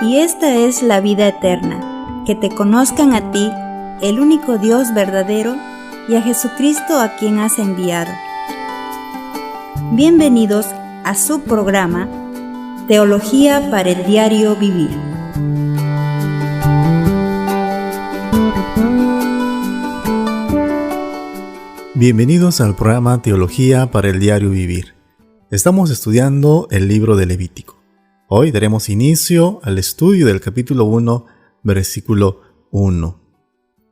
y esta es la vida eterna, que te conozcan a ti, el único Dios verdadero, y a Jesucristo a quien has enviado. Bienvenidos a su programa Teología para el Diario Vivir. Bienvenidos al programa Teología para el Diario Vivir. Estamos estudiando el libro de Levítico. Hoy daremos inicio al estudio del capítulo 1, versículo 1.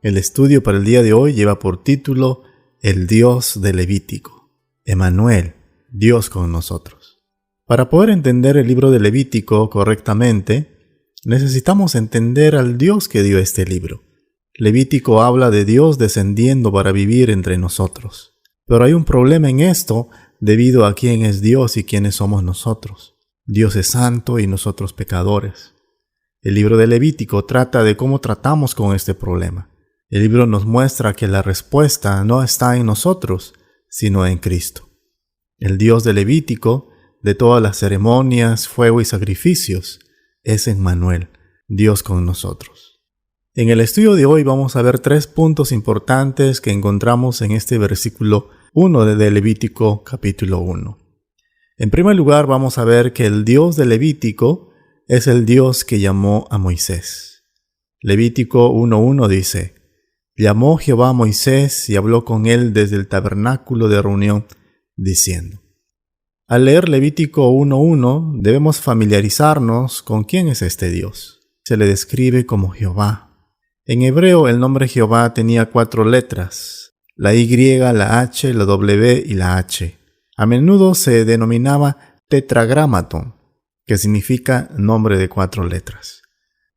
El estudio para el día de hoy lleva por título El Dios de Levítico. Emmanuel, Dios con nosotros. Para poder entender el libro de Levítico correctamente, necesitamos entender al Dios que dio este libro. Levítico habla de Dios descendiendo para vivir entre nosotros. Pero hay un problema en esto debido a quién es Dios y quiénes somos nosotros. Dios es santo y nosotros pecadores. El libro de Levítico trata de cómo tratamos con este problema. El libro nos muestra que la respuesta no está en nosotros, sino en Cristo. El Dios de Levítico, de todas las ceremonias, fuego y sacrificios, es Emmanuel, Dios con nosotros. En el estudio de hoy vamos a ver 3 puntos importantes que encontramos en este versículo 1 de Levítico capítulo 1. En primer lugar vamos a ver que el Dios de Levítico es el Dios que llamó a Moisés. Levítico 1:1 dice: Llamó Jehová a Moisés y habló con él desde el tabernáculo de reunión, diciendo. Al leer Levítico 1:1 debemos familiarizarnos con quién es este Dios. Se le describe como Jehová. En hebreo el nombre Jehová tenía 4 letras, la Y, la H, la W y la H. A menudo se denominaba tetragramaton, que significa nombre de 4 letras.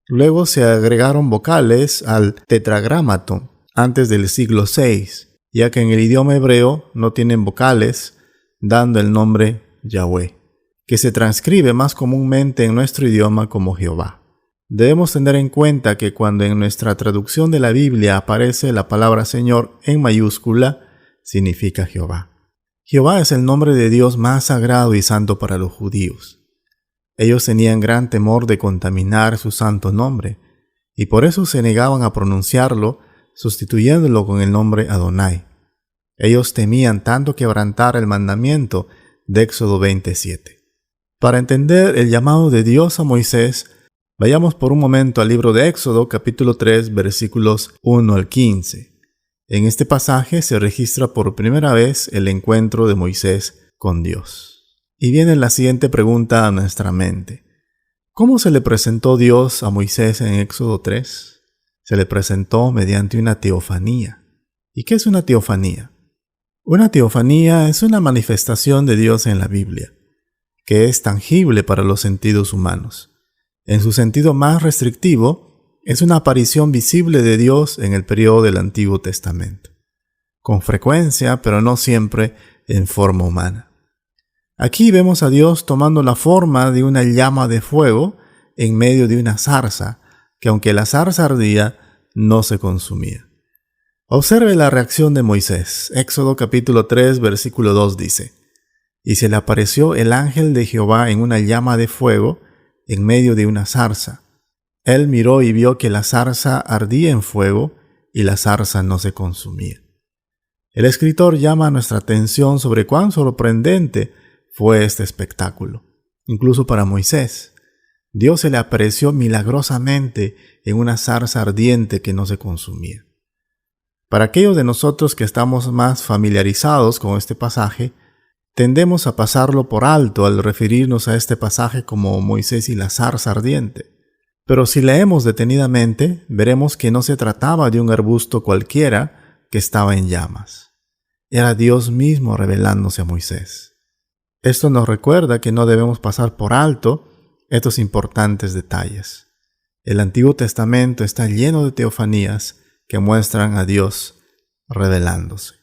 Luego se agregaron vocales al tetragramaton antes del siglo VI, ya que en el idioma hebreo no tienen vocales, dando el nombre Yahweh, que se transcribe más comúnmente en nuestro idioma como Jehová. Debemos tener en cuenta que cuando en nuestra traducción de la Biblia aparece la palabra Señor en mayúscula, significa Jehová. Jehová es el nombre de Dios más sagrado y santo para los judíos. Ellos tenían gran temor de contaminar su santo nombre, y por eso se negaban a pronunciarlo, sustituyéndolo con el nombre Adonai. Ellos temían tanto quebrantar el mandamiento de Éxodo 27. Para entender el llamado de Dios a Moisés, vayamos por un momento al libro de Éxodo, capítulo 3, versículos 1 al 15. En este pasaje se registra por primera vez el encuentro de Moisés con Dios. Y viene la siguiente pregunta a nuestra mente. ¿Cómo se le presentó Dios a Moisés en Éxodo 3? Se le presentó mediante una teofanía. ¿Y qué es una teofanía? Una teofanía es una manifestación de Dios en la Biblia, que es tangible para los sentidos humanos. En su sentido más restrictivo, es una aparición visible de Dios en el periodo del Antiguo Testamento. Con frecuencia, pero no siempre, en forma humana. Aquí vemos a Dios tomando la forma de una llama de fuego en medio de una zarza, que aunque la zarza ardía, no se consumía. Observe la reacción de Moisés. Éxodo capítulo 3, versículo 2 dice: Y se le apareció el ángel de Jehová en una llama de fuego en medio de una zarza. Él miró y vio que la zarza ardía en fuego y la zarza no se consumía. El escritor llama nuestra atención sobre cuán sorprendente fue este espectáculo, incluso para Moisés. Dios se le apareció milagrosamente en una zarza ardiente que no se consumía. Para aquellos de nosotros que estamos más familiarizados con este pasaje, tendemos a pasarlo por alto al referirnos a este pasaje como Moisés y la zarza ardiente. Pero si leemos detenidamente, veremos que no se trataba de un arbusto cualquiera que estaba en llamas. Era Dios mismo revelándose a Moisés. Esto nos recuerda que no debemos pasar por alto estos importantes detalles. El Antiguo Testamento está lleno de teofanías que muestran a Dios revelándose.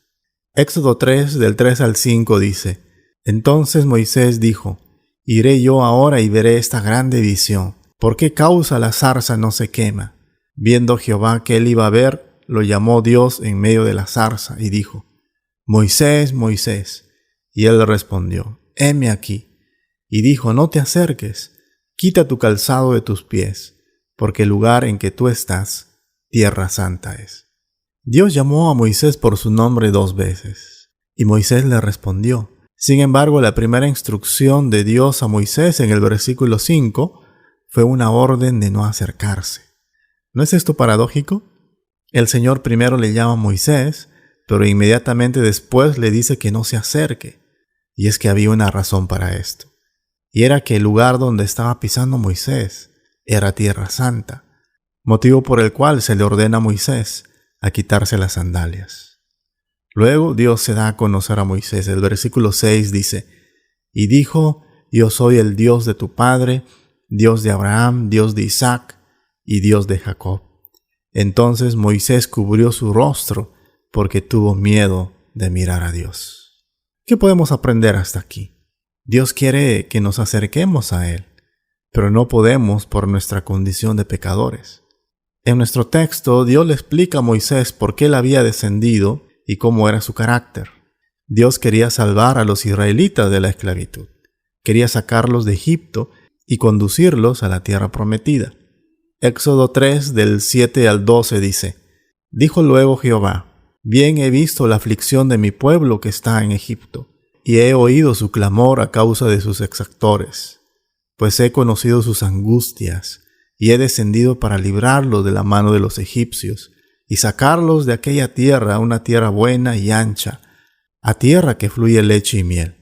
Éxodo 3, del 3 al 5 dice: Entonces Moisés dijo: Iré yo ahora y veré esta grande visión. ¿Por qué causa la zarza no se quema? Viendo Jehová que él iba a ver, lo llamó Dios en medio de la zarza y dijo: Moisés, Moisés. Y él respondió: heme aquí. Y dijo: no te acerques, quita tu calzado de tus pies, porque el lugar en que tú estás, tierra santa es. Dios llamó a Moisés por su nombre 2 veces, y Moisés le respondió. Sin embargo, la primera instrucción de Dios a Moisés en el versículo 5 fue una orden de no acercarse. ¿No es esto paradójico? El Señor primero le llama a Moisés, pero inmediatamente después le dice que no se acerque. Y es que había una razón para esto. Y era que el lugar donde estaba pisando Moisés era tierra santa, motivo por el cual se le ordena a Moisés a quitarse las sandalias. Luego Dios se da a conocer a Moisés. El versículo 6 dice, y dijo, yo soy el Dios de tu padre, Dios de Abraham, Dios de Isaac y Dios de Jacob. Entonces Moisés cubrió su rostro porque tuvo miedo de mirar a Dios. ¿Qué podemos aprender hasta aquí? Dios quiere que nos acerquemos a Él, pero no podemos por nuestra condición de pecadores. En nuestro texto, Dios le explica a Moisés por qué Él había descendido y cómo era su carácter. Dios quería salvar a los israelitas de la esclavitud. Quería sacarlos de Egipto y conducirlos a la tierra prometida. Éxodo 3, del 7 al 12 dice, dijo luego Jehová, bien he visto la aflicción de mi pueblo que está en Egipto, y he oído su clamor a causa de sus exactores, pues he conocido sus angustias, y he descendido para librarlos de la mano de los egipcios, y sacarlos de aquella tierra a una tierra buena y ancha, a tierra que fluye leche y miel,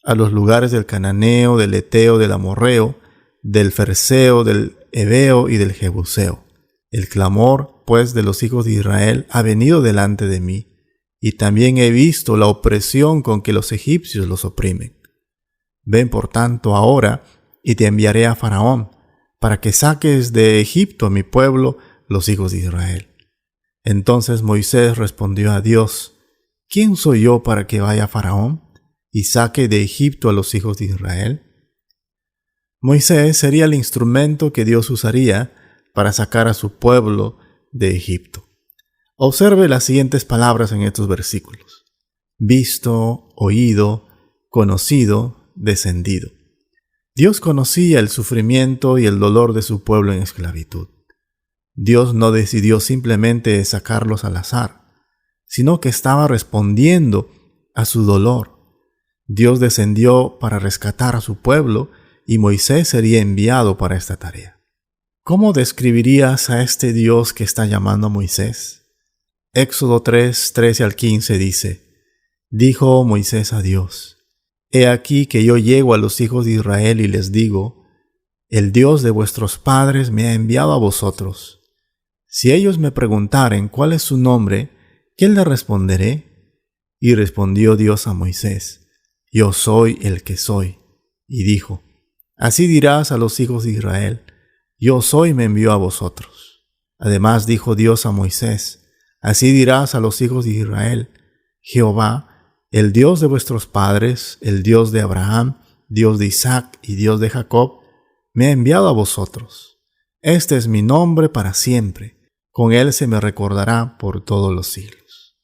a los lugares del cananeo, del eteo, del amorreo, del ferseo, del heveo y del jebuseo. El clamor, pues, de los hijos de Israel ha venido delante de mí, y también he visto la opresión con que los egipcios los oprimen. Ven por tanto ahora, y te enviaré a Faraón, para que saques de Egipto a mi pueblo, los hijos de Israel. Entonces Moisés respondió a Dios, ¿quién soy yo para que vaya a Faraón y saque de Egipto a los hijos de Israel? Moisés sería el instrumento que Dios usaría para sacar a su pueblo de Egipto. Observe las siguientes palabras en estos versículos. Visto, oído, conocido, descendido. Dios conocía el sufrimiento y el dolor de su pueblo en esclavitud. Dios no decidió simplemente sacarlos al azar, sino que estaba respondiendo a su dolor. Dios descendió para rescatar a su pueblo y Moisés sería enviado para esta tarea. ¿Cómo describirías a este Dios que está llamando a Moisés? Éxodo 3, 13 al 15 dice, dijo Moisés a Dios, he aquí que yo llego a los hijos de Israel y les digo, el Dios de vuestros padres me ha enviado a vosotros. Si ellos me preguntaren cuál es su nombre, ¿qué le responderé? Y respondió Dios a Moisés, yo soy el que soy. Y dijo, así dirás a los hijos de Israel, yo soy me envió a vosotros. Además dijo Dios a Moisés, así dirás a los hijos de Israel, Jehová, el Dios de vuestros padres, el Dios de Abraham, Dios de Isaac y Dios de Jacob, me ha enviado a vosotros. Este es mi nombre para siempre, con él se me recordará por todos los siglos.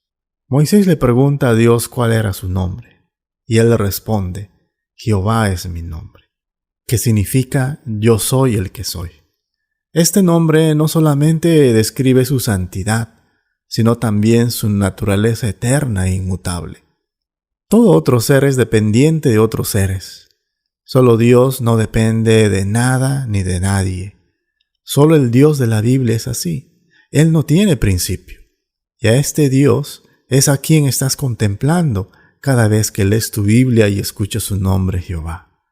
Moisés le pregunta a Dios cuál era su nombre, y él le responde, Jehová es mi nombre, que significa yo soy el que soy. Este nombre no solamente describe su santidad, sino también su naturaleza eterna e inmutable. Todo otro ser es dependiente de otros seres. Solo Dios no depende de nada ni de nadie. Solo el Dios de la Biblia es así. Él no tiene principio. Y a este Dios es a quien estás contemplando cada vez que lees tu Biblia y escuchas su nombre, Jehová.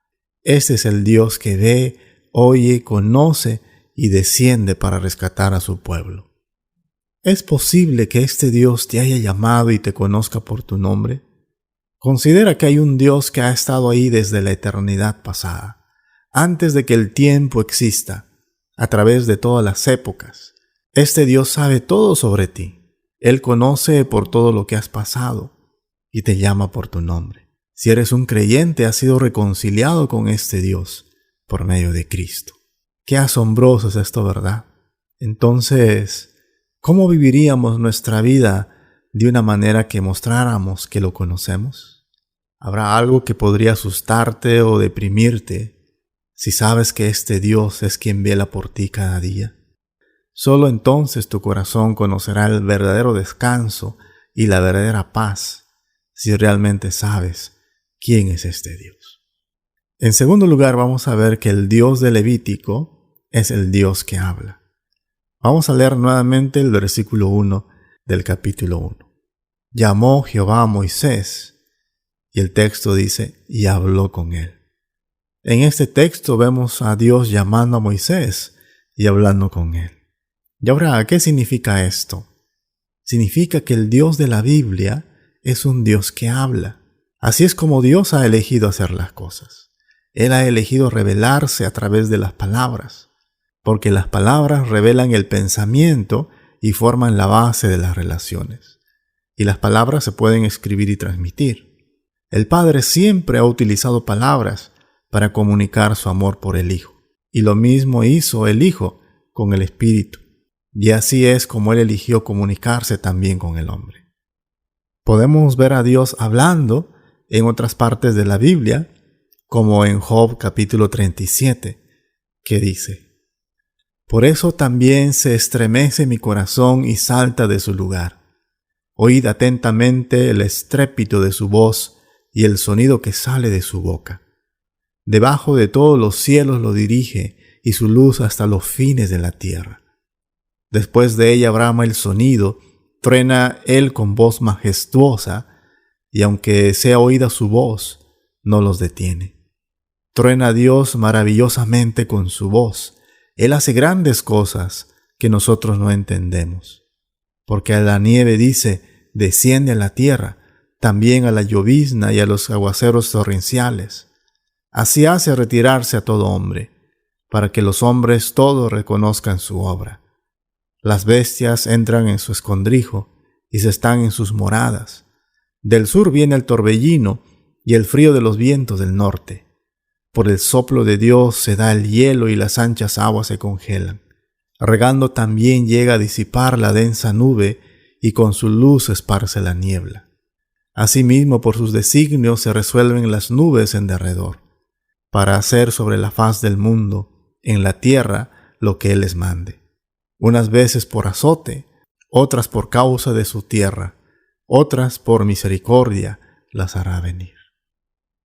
Este es el Dios que ve, oye, conoce y desciende para rescatar a su pueblo. ¿Es posible que este Dios te haya llamado y te conozca por tu nombre? Considera que hay un Dios que ha estado ahí desde la eternidad pasada, antes de que el tiempo exista, a través de todas las épocas. Este Dios sabe todo sobre ti. Él conoce por todo lo que has pasado y te llama por tu nombre. Si eres un creyente, has sido reconciliado con este Dios por medio de Cristo. Qué asombroso es esto, ¿verdad? Entonces, ¿cómo viviríamos nuestra vida de una manera que mostráramos que lo conocemos? ¿Habrá algo que podría asustarte o deprimirte si sabes que este Dios es quien vela por ti cada día? Solo entonces tu corazón conocerá el verdadero descanso y la verdadera paz, si realmente sabes quién es este Dios. En segundo lugar, vamos a ver que el Dios de Levítico es el Dios que habla. Vamos a leer nuevamente el versículo 1 del capítulo 1. Llamó Jehová a Moisés, y el texto dice, y habló con él. En este texto vemos a Dios llamando a Moisés y hablando con él. Y ahora, ¿qué significa esto? Significa que el Dios de la Biblia es un Dios que habla. Así es como Dios ha elegido hacer las cosas. Él ha elegido revelarse a través de las palabras, porque las palabras revelan el pensamiento y forman la base de las relaciones. Y las palabras se pueden escribir y transmitir. El Padre siempre ha utilizado palabras para comunicar su amor por el Hijo. Y lo mismo hizo el Hijo con el Espíritu. Y así es como Él eligió comunicarse también con el hombre. Podemos ver a Dios hablando en otras partes de la Biblia, como en Job capítulo 37, que dice: Por eso también se estremece mi corazón y salta de su lugar. Oíd atentamente el estrépito de su voz y el sonido que sale de su boca. Debajo de todos los cielos lo dirige y su luz hasta los fines de la tierra. Después de ella brama el sonido, truena él con voz majestuosa, y aunque sea oída su voz, no los detiene. Truena Dios maravillosamente con su voz. Él hace grandes cosas que nosotros no entendemos. Porque a la nieve dice, desciende a la tierra, también a la llovizna y a los aguaceros torrenciales. Así hace retirarse a todo hombre, para que los hombres todos reconozcan su obra. Las bestias entran en su escondrijo y se están en sus moradas. Del sur viene el torbellino y el frío de los vientos del norte. Por el soplo de Dios se da el hielo y las anchas aguas se congelan. Regando también llega a disipar la densa nube y con su luz esparce la niebla. Asimismo, por sus designios se resuelven las nubes en derredor, para hacer sobre la faz del mundo, en la tierra, lo que Él les mande. Unas veces por azote, otras por causa de su tierra, otras por misericordia las hará venir.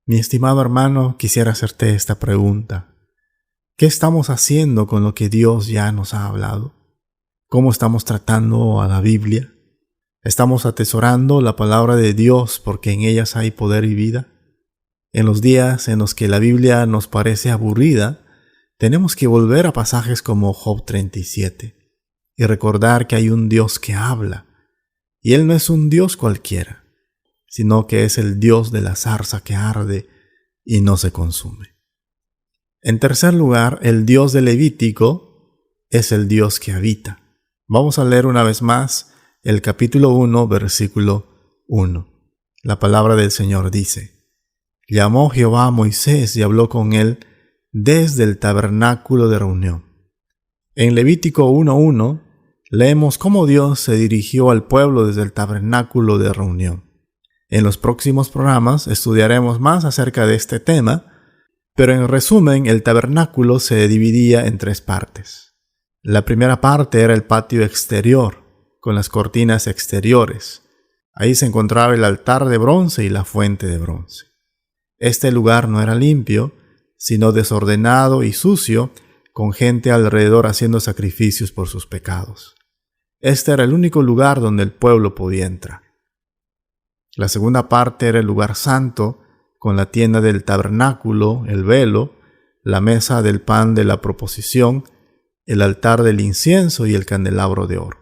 Mi estimado hermano, quisiera hacerte esta pregunta. ¿Qué estamos haciendo con lo que Dios ya nos ha hablado? ¿Cómo estamos tratando a la Biblia? ¿Estamos atesorando la palabra de Dios porque en ellas hay poder y vida? En los días en los que la Biblia nos parece aburrida, tenemos que volver a pasajes como Job 37 y recordar que hay un Dios que habla. Y Él no es un Dios cualquiera, sino que es el Dios de la zarza que arde y no se consume. En tercer lugar, el Dios de Levítico es el Dios que habita. Vamos a leer una vez más el capítulo 1, versículo 1. La palabra del Señor dice: Llamó Jehová a Moisés y habló con él desde el tabernáculo de reunión. En Levítico 1:1 leemos cómo Dios se dirigió al pueblo desde el tabernáculo de reunión. En los próximos programas estudiaremos más acerca de este tema, pero en resumen, el tabernáculo se dividía en tres partes. La primera parte era el patio exterior, con las cortinas exteriores. Ahí se encontraba el altar de bronce y la fuente de bronce. Este lugar no era limpio, sino desordenado y sucio, con gente alrededor haciendo sacrificios por sus pecados. Este era el único lugar donde el pueblo podía entrar. La segunda parte era el lugar santo, con la tienda del tabernáculo, el velo, la mesa del pan de la proposición, el altar del incienso y el candelabro de oro.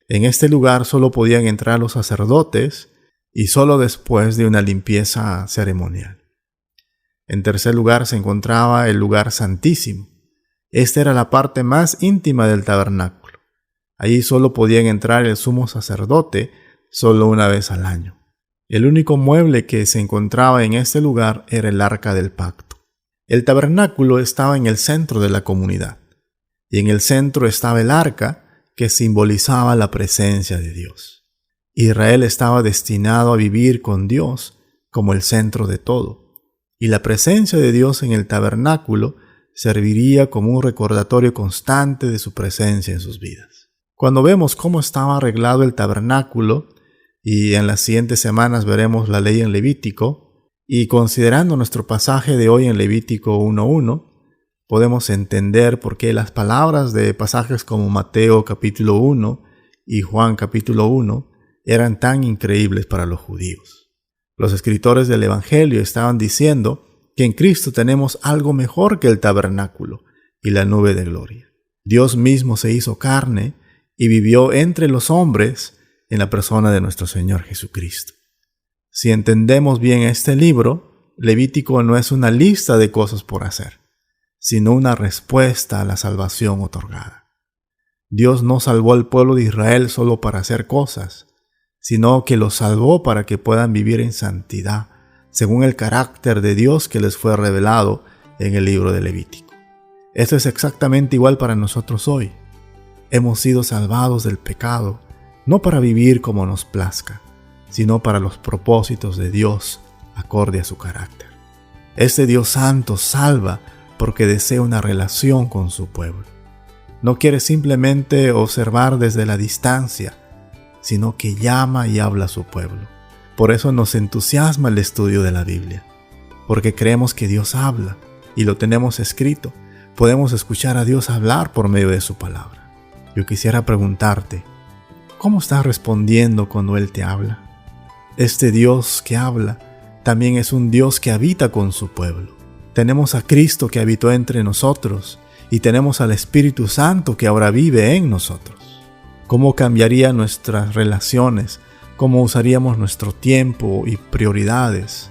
En este lugar solo podían entrar los sacerdotes y solo después de una limpieza ceremonial. En tercer lugar se encontraba el lugar santísimo. Esta era la parte más íntima del tabernáculo. Allí solo podían entrar el sumo sacerdote solo una vez al año. El único mueble que se encontraba en este lugar era el arca del pacto. El tabernáculo estaba en el centro de la comunidad, y en el centro estaba el arca, que simbolizaba la presencia de Dios. Israel estaba destinado a vivir con Dios como el centro de todo, y la presencia de Dios en el tabernáculo serviría como un recordatorio constante de su presencia en sus vidas. Cuando vemos cómo estaba arreglado el tabernáculo, y en las siguientes semanas veremos la ley en Levítico, y considerando nuestro pasaje de hoy en Levítico 1:1, podemos entender por qué las palabras de pasajes como Mateo capítulo 1 y Juan capítulo 1 eran tan increíbles para los judíos. Los escritores del Evangelio estaban diciendo que en Cristo tenemos algo mejor que el tabernáculo y la nube de gloria. Dios mismo se hizo carne y vivió entre los hombres en la persona de nuestro Señor Jesucristo. Si entendemos bien este libro, Levítico no es una lista de cosas por hacer, sino una respuesta a la salvación otorgada. Dios no salvó al pueblo de Israel solo para hacer cosas, sino que los salvó para que puedan vivir en santidad, según el carácter de Dios que les fue revelado en el libro de Levítico. Esto es exactamente igual para nosotros hoy. Hemos sido salvados del pecado, no para vivir como nos plazca, sino para los propósitos de Dios acorde a su carácter. Este Dios santo salva porque desea una relación con su pueblo. No quiere simplemente observar desde la distancia, sino que llama y habla a su pueblo. Por eso nos entusiasma el estudio de la Biblia, porque creemos que Dios habla y lo tenemos escrito. Podemos escuchar a Dios hablar por medio de su palabra. Yo quisiera preguntarte, ¿cómo estás respondiendo cuando Él te habla? Este Dios que habla también es un Dios que habita con su pueblo. Tenemos a Cristo que habitó entre nosotros y tenemos al Espíritu Santo que ahora vive en nosotros. ¿Cómo cambiarían nuestras relaciones? ¿Cómo usaríamos nuestro tiempo y prioridades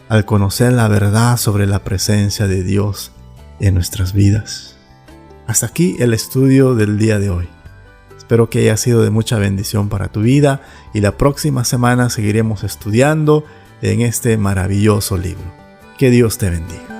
al conocer la verdad sobre la presencia de Dios en nuestras vidas? Hasta aquí el estudio del día de hoy. Espero que haya sido de mucha bendición para tu vida y la próxima semana seguiremos estudiando en este maravilloso libro. Que Dios te bendiga.